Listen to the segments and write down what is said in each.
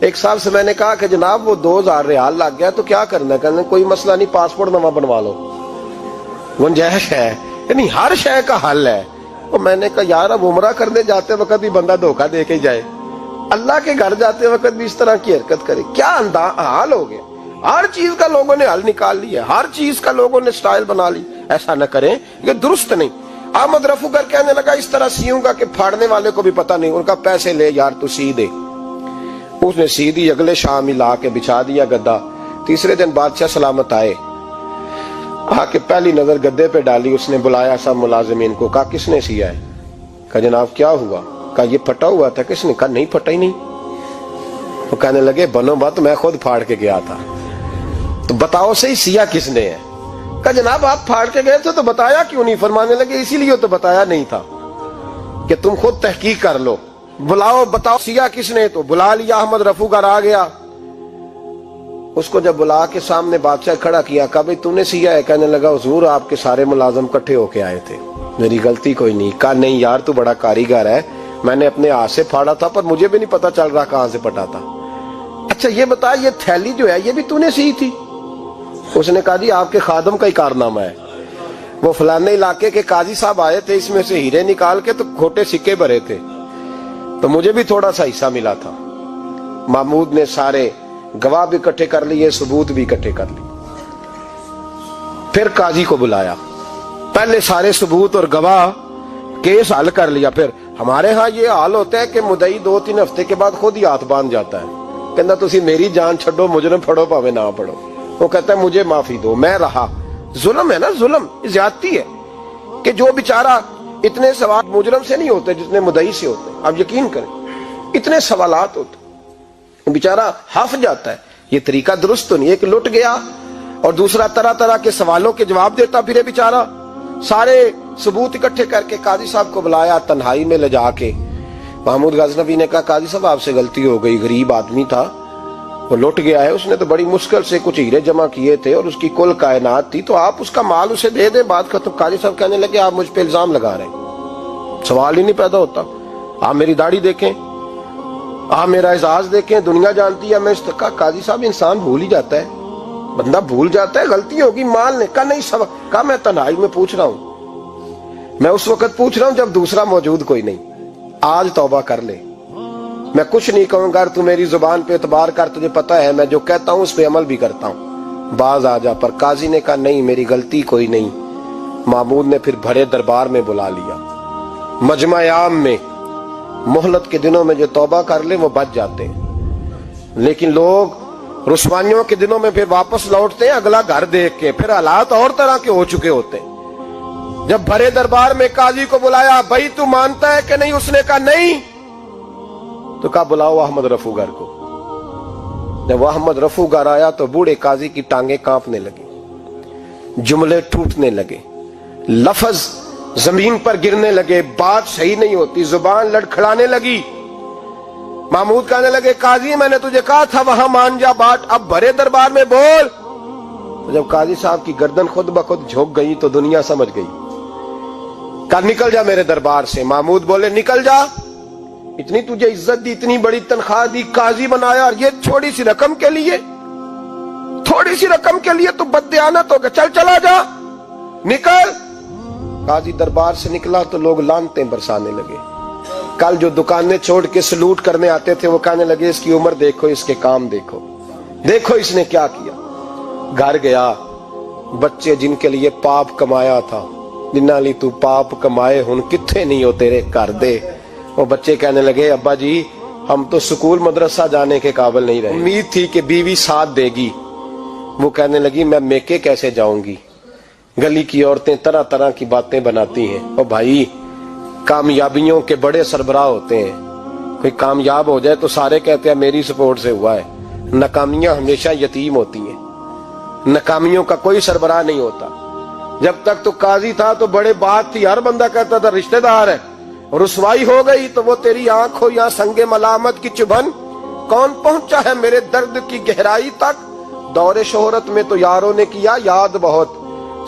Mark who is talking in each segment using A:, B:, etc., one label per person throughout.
A: ایک صاحب سے میں نے کہا کہ جناب وہ 2000 ریال لگ گیا تو کیا کرنا ہے؟ کہنے کوئی مسئلہ نہیں، پاسپورٹ نواں بنوا لو، گنجائش ہے، یعنی ہر شے کا حل ہے۔ اور میں نے کہا یار اب عمرہ کرنے جاتے وقت بھی بندہ دھوکہ دے کے جائے، اللہ کے گھر جاتے وقت بھی اس طرح کی حرکت کرے، کیا حال ہو گیا؟ ہر چیز کا لوگوں نے حل نکال لیا، ہر چیز کا لوگوں نے سٹائل بنا لی۔ ایسا نہ کریں، یہ درست نہیں۔ احمد رفو گر کہنے لگا اس طرح سیوں گا کہ پھاڑنے والے کو بھی پتہ نہیں۔ ان کا پیسے لے یار تو سی دے۔ اس نے سی دی، اگلے شام ہی لا کے بچھا دیا گدا۔ تیسرے دن بادشاہ سلامت آئے، آ کے پہلی نظر گدے پہ ڈالی، اس نے بلایا سب ملازمین کو، کہا کس نے سیا ہے؟ کہا جناب کیا ہوا؟ کہا یہ پھٹا ہوا تھا۔ کس نے؟ کہا نہیں پھٹا ہی نہیں۔ وہ کہنے لگے بنو بات، میں خود پھاڑ کے گیا تھا، تو بتاؤ صحیح سیا کس نے ہے؟ کہا جناب آپ پھاڑ کے گئے تھے تو بتایا کیوں نہیں؟ فرمانے لگے اسی لیے تو بتایا نہیں تھا کہ تم خود تحقیق کر لو، بلاؤ بتاؤ سیا کس نے۔ تو بلا لیا، احمد رفو گر آ گیا۔ اس کو جب بلا کے سامنے بادشاہ کھڑا کیا، کہا بھئی تو نے سیا ہے؟ کہنے لگا حضور آپ کے سارے ملازم کٹھے ہو کے آئے تھے، میری غلطی کوئی نہیں۔ کہا نہیں یار تو بڑا کاریگر ہے، میں نے اپنے ہاتھ سے پھاڑا تھا پر مجھے بھی نہیں پتا چل رہا کہاں سے پھٹا تھا۔ اچھا یہ بتا یہ تھیلی جو ہے یہ بھی تو نے سی تھی؟ اس نے کہا جی آپ کے خادم کا ہی کارنامہ ہے، وہ فلانے علاقے کے قاضی صاحب آئے تھے، اس میں سے ہیرے نکال کے تو کھوٹے سکے بھرے تھے، تو مجھے بھی تھوڑا سا حصہ ملا تھا۔ محمود نے سارے گواہ بھی اکٹھے کر لیے، ثبوت بھی اکٹھے کر لیے۔ پھر قاضی کو بلایا، پہلے سارے ثبوت اور گواہ کیس حل کر لیا۔ پھر ہمارے ہاں یہ حال ہوتا ہے کہ مدعی 2-3 ہفتے کے بعد خود ہی ہاتھ باندھ جاتا ہے، کہنا تسی میری جان چھڈو، مجرم پھڑو پاوے نہ پڑھو۔ وہ کہتا ہے مجھے معافی دو، میں رہا۔ ظلم ہے نا، ظلم زیادتی ہے کہ جو بیچارہ اتنے سوال مجرم سے نہیں ہوتے جتنے مدعی سے ہوتے ہیں۔ آپ یقین کریں اتنے سوالات ہوتے ہیں، بیچارہ ہف جاتا ہے۔ یہ طریقہ درست تو نہیں، ایک لٹ گیا اور دوسرا طرح طرح کے سوالوں کے جواب دیتا پھرے بیچارہ۔ سارے ثبوت اکٹھے کر کے قاضی صاحب کو بلایا تنہائی میں لے جا کے۔ محمود غزنوی نے کہا قاضی صاحب آپ سے غلطی ہو گئی، غریب آدمی تھا، وہ لٹ گیا ہے، اس نے تو بڑی مشکل سے کچھ ہیرے جمع کیے تھے اور اس کی کل کائنات تھی، تو آپ اس کا مال اسے دے دیں، بات ختم۔ قاضی صاحب کہنے لگے آپ مجھ پہ الزام لگا رہے ہیں، سوال ہی نہیں پیدا ہوتا۔ آپ میری داڑھی دیکھیں، آپ میرا اعزاز دیکھیں، دنیا جانتی ہے میں اس کا۔ قاضی صاحب انسان بھول ہی جاتا ہے، بندہ بھول جاتا ہے، غلطی ہوگی، مال نے کہا نہیں سب۔ کہا میں تنہائی میں پوچھ رہا ہوں، میں اس وقت پوچھ رہا ہوں جب دوسرا موجود کوئی نہیں، آج توبہ کر لے، میں کچھ نہیں کہوں گا، تو میری زبان پہ اعتبار کر، تجھے پتا ہے میں جو کہتا ہوں اس پہ عمل بھی کرتا ہوں، باز آ جا۔ پر قاضی نے کہا نہیں میری غلطی کوئی نہیں۔ محمود نے پھر بڑے دربار میں بلا لیا، مجمع عام میں۔ مہلت کے دنوں میں جو توبہ کر لے وہ بچ جاتے ہیں، لیکن لوگ رسوائیوں کے دنوں میں پھر واپس لوٹتے ہیں اگلا گھر دیکھ کے، پھر حالات اور طرح کے ہو چکے ہوتے ہیں۔ جب بڑے دربار میں قاضی کو بلایا، بھائی تو مانتا ہے کہ نہیں؟ اس نے کہا نہیں۔ تو کہا بلاؤ احمد رفو گر کو۔ جب احمد رفو گر آیا تو بوڑھے قاضی کی ٹانگیں کانپنے لگی، جملے ٹوٹنے لگے، لفظ زمین پر گرنے لگے، بات صحیح نہیں ہوتی، زبان لڑکھڑانے لگی۔ محمود کہنے لگے قاضی میں نے تجھے کہا تھا وہاں مان جا بات، اب بڑے دربار میں بول۔ جب قاضی صاحب کی گردن خود بخود جھک گئی تو دنیا سمجھ گئی، کہا نکل جا میرے دربار سے۔ محمود بولے نکل جا، اتنی تجھے عزت دی، اتنی بڑی تنخواہ دی، قاضی بنایا، اور یہ تھوڑی سی رقم کے لیے، تھوڑی سی رقم کے لیے تو بددیانت ہو گیا، چل چلا جا، نکل۔ قاضی دربار سے نکلا تو لوگ لعنتیں برسانے لگے۔ کل جو دکانیں چھوڑ کے سلوٹ کرنے آتے تھے وہ کہنے لگے اس کی عمر دیکھو، اس کے کام دیکھو، دیکھو اس نے کیا کیا۔ گھر گیا، بچے جن کے لیے پاپ کمایا تھا، جنہاں لی تو پاپ کمائے ہن کتھے نہیں ہو تیرے کر دے۔ وہ بچے کہنے لگے ابا جی ہم تو سکول مدرسہ جانے کے قابل نہیں رہے، امید تھی کہ بیوی ساتھ دے گی۔ وہ کہنے لگی میں میکے کیسے جاؤں گی، گلی کی عورتیں طرح طرح کی باتیں بناتی ہیں۔ اور بھائی کامیابیوں کے بڑے سربراہ ہوتے ہیں، کوئی کامیاب ہو جائے تو سارے کہتے ہیں میری سپورٹ سے ہوا ہے، ناکامیاں ہمیشہ یتیم ہوتی ہیں، ناکامیوں کا کوئی سربراہ نہیں ہوتا۔ جب تک تو قاضی تھا تو بڑے بات تھی، ہر بندہ کہتا تھا رشتہ دار ہے، رسوائی ہو گئی تو وہ تیری آنکھ ہو یا سنگ ملامت کی چبھن، کون پہنچا ہے میرے درد کی گہرائی تک، دور شہرت میں تو یاروں نے کیا یاد بہت،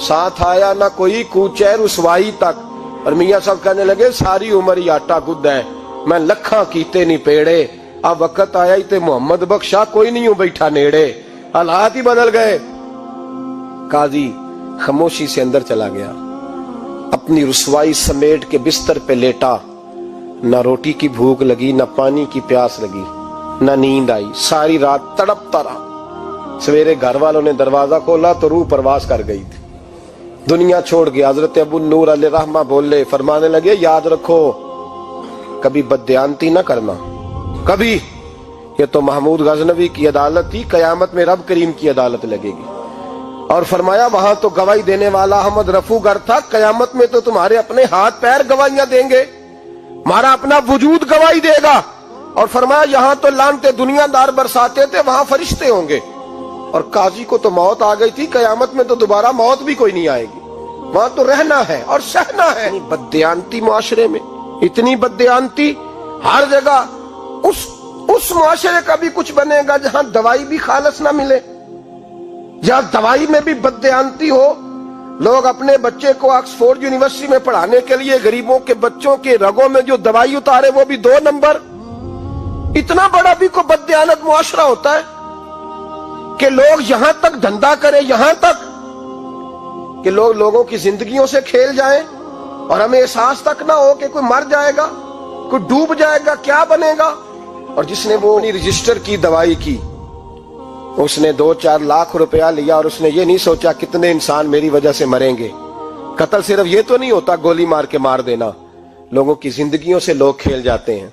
A: ساتھ آیا نہ کوئی کوچے رسوائی تک۔ اور میاں صاحب کہنے لگے ساری عمر ہی آٹا گد ہے، میں لکھاں کیتے نہیں پیڑے، اب وقت آیا ہی تے محمد بخشا کوئی نہیں ہوں بیٹھا نیڑے، حالات ہی بدل گئے۔ قاضی خاموشی سے اندر چلا گیا، اپنی رسوائی سمیٹ کے بستر پہ لیٹا، نہ روٹی کی بھوک لگی، نہ پانی کی پیاس لگی، نہ نیند آئی، ساری رات تڑپتا رہا۔ سویرے گھر والوں نے دروازہ کھولا تو روح پرواز کر گئی تھی، دنیا چھوڑ گیا۔ حضرت ابو النور علیہ رحمہ بولے، فرمانے لگے یاد رکھو کبھی بددیانتی نہ کرنا، کبھی۔ یہ تو محمود غزنوی کی عدالت تھی، قیامت میں رب کریم کی عدالت لگے گی۔ اور فرمایا وہاں تو گواہی دینے والا احمد رفو گر تھا، قیامت میں تو تمہارے اپنے ہاتھ پیر گواہیاں دیں گے، ہمارا اپنا وجود گواہی دے گا۔ اور فرمایا یہاں تو لعنتیں دنیا دار برساتے تھے، وہاں فرشتے ہوں گے۔ اور قاضی کو تو موت آ گئی تھی، قیامت میں تو دوبارہ موت بھی کوئی نہیں آئے گی، وہاں تو رہنا ہے اور سہنا ہے۔ بددیانتی معاشرے میں، اتنی بددیانتی ہر جگہ۔ اس معاشرے کا بھی کچھ بنے گا جہاں دوائی بھی خالص نہ ملے، جہاں دوائی میں بھی بددیانتی ہو۔ لوگ اپنے بچے کو آکسفورڈ یونیورسٹی میں پڑھانے کے لیے غریبوں کے بچوں کے رگوں میں جو دوائی اتارے وہ بھی 2 نمبر۔ اتنا بڑا بھی کوئی بددیانت معاشرہ ہوتا ہے کہ لوگ یہاں تک دھندا کریں، یہاں تک کہ لوگ لوگوں کی زندگیوں سے کھیل جائیں اور ہمیں احساس تک نہ ہو کہ کوئی مر جائے گا، کوئی ڈوب جائے گا، کیا بنے گا۔ اور جس نے وہ رجسٹر کی دوائی کی، اس نے 2-4 لاکھ روپیہ لیا اور اس نے یہ نہیں سوچا کتنے انسان میری وجہ سے مریں گے۔ قتل صرف یہ تو نہیں ہوتا گولی مار کے مار دینا، لوگوں کی زندگیوں سے لوگ کھیل جاتے ہیں،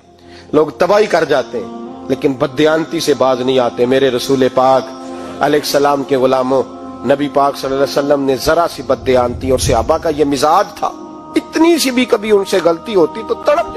A: لوگ تباہی کر جاتے ہیں، لیکن بددیانتی سے باز نہیں آتے۔ میرے رسول پاک علیہ السلام کے غلاموں، نبی پاک صلی اللہ علیہ وسلم نے ذرا سی بددیانتی، اور صحابہ کا یہ مزاج تھا، اتنی سی بھی کبھی ان سے غلطی ہوتی تو تڑپ